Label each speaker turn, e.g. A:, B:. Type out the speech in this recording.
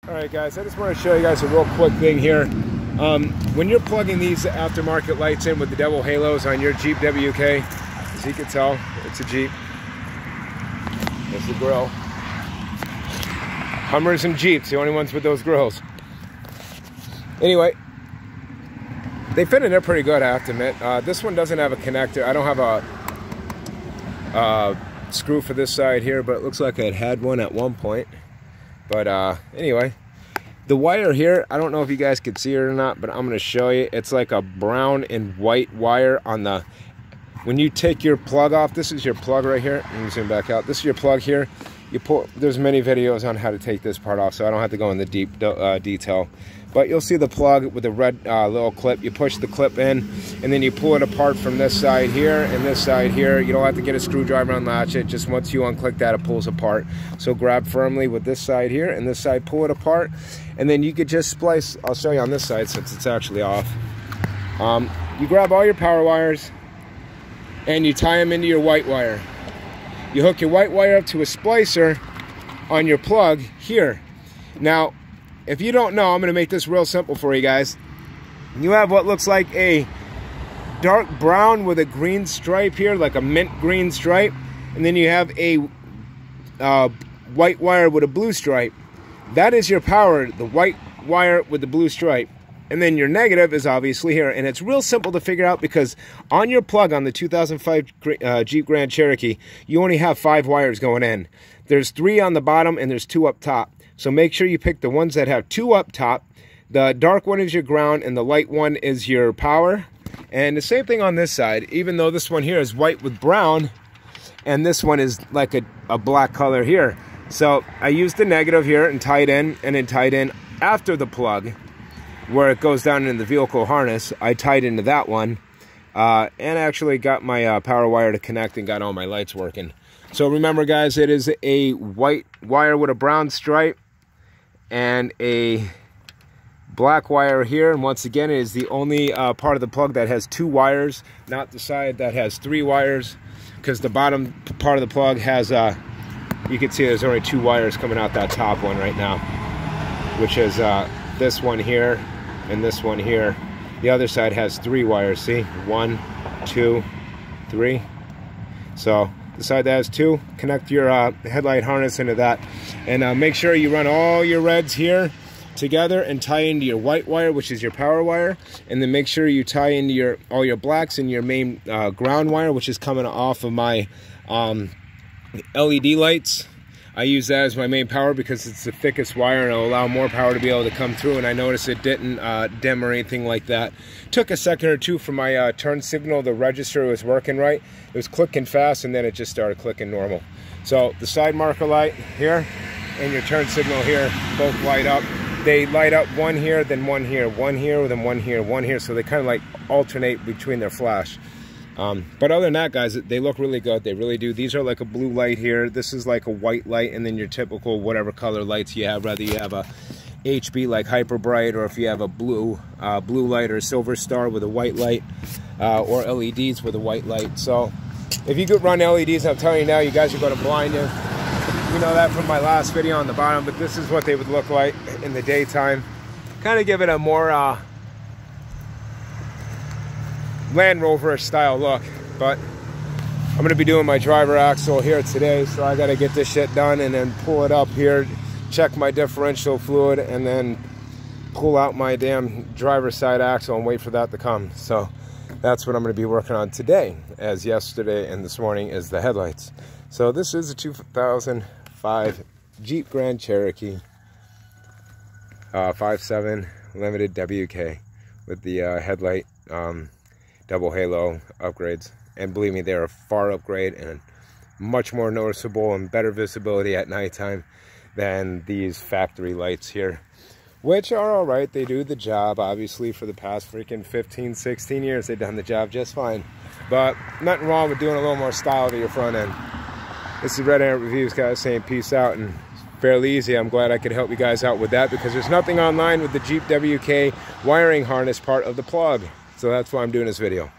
A: Alright guys, I just want to show you guys a real quick thing here. When you're plugging these aftermarket lights in with the Devil Halos on your Jeep WK, as you can tell, it's a Jeep. There's the grill. Hummers and Jeeps, the only ones with those grills. Anyway, they fit in there pretty good, I have to admit. This one doesn't have a connector. I don't have a screw for this side here, but it looks like it had one at one point. But anyway, the wire here, I don't know if you guys could see it or not, but I'm going to show you. It's like a brown and white wire on the, when you take your plug off, this is your plug right here. Let me zoom back out. This is your plug here. You pull, there's many videos on how to take this part off, so I don't have to go into deep detail. But you'll see the plug with the red little clip. You push the clip in, and then you pull it apart from this side here and this side here. You don't have to get a screwdriver and latch it. Just once you unclick that, it pulls apart. So grab firmly with this side here and this side, pull it apart, and then you could just splice. I'll show you on this side since it's actually off. You grab all your power wires, and you tie them into your white wire. You hook your white wire up to a splicer on your plug here. Now, if you don't know, I'm going to make this real simple for you guys. You have what looks like a dark brown with a green stripe here, like a mint green stripe. And then you have a white wire with a blue stripe. That is your power, the white wire with the blue stripe. And then your negative is obviously here. And it's real simple to figure out because on your plug on the 2005 Jeep Grand Cherokee, you only have 5 wires going in. There's 3 on the bottom and there's 2 up top. So make sure you pick the ones that have 2 up top. The dark one is your ground and the light one is your power. And the same thing on this side, even though this one here is white with brown and this one is like a black color here. So I used the negative here and tied in, and then tied in after the plug where it goes down in the vehicle harness. I tied into that one and actually got my power wire to connect and got all my lights working. So remember guys, it is a white wire with a brown stripe and a black wire here, and once again it is the only part of the plug that has 2 wires, not the side that has 3 wires, because the bottom part of the plug has you can see there's only 2 wires coming out that top one right now, which is this one here and this one here. The other side has 3 wires, see, 1, 2, 3. So the side that has 2, connect your headlight harness into that, and make sure you run all your reds here together and tie into your white wire, which is your power wire, and then make sure you tie into all your blacks and your main ground wire, which is coming off of my LED lights. I use that as my main power because it's the thickest wire and it'll allow more power to be able to come through, and I noticed it didn't dim or anything like that. Took a second or two for my turn signal, the register was working right. It was clicking fast and then it just started clicking normal. So the side marker light here and your turn signal here both light up. They light up one here, then one here, one here, then one here, one here. So they kind of like alternate between their flash. But other than that, guys, they look really good. They really do. These are like a blue light here. This is like a white light, and then your typical whatever color lights you have, whether you have a HB like Hyper Bright, or if you have a blue light or a Silver Star with a white light, or LEDs with a white light. So if you could run LEDs, I'm telling you now, you guys are going to blind you. You know that from my last video on the bottom, but this is what they would look like in the daytime. Kind of give it a more Land Rover style look. But I'm going to be doing my driver axle here today, so I got to get this shit done and then pull it up here, check my differential fluid, and then pull out my damn driver's side axle and wait for that to come. So that's what I'm going to be working on today, as yesterday and this morning is the headlights. So this is a 2005 Jeep Grand Cherokee 5.7 Limited WK with the headlight double halo upgrades, and believe me, they're a far upgrade and much more noticeable and better visibility at nighttime than these factory lights here, which are all right. They do the job. Obviously, for the past freaking 15-16 years they've done the job just fine, but nothing wrong with doing a little more style to your front end. This is Red Ant Reviews, guys, saying peace out, and fairly easy. I'm glad I could help you guys out with that because there's nothing online with the Jeep WK wiring harness part of the plug. So that's why I'm doing this video.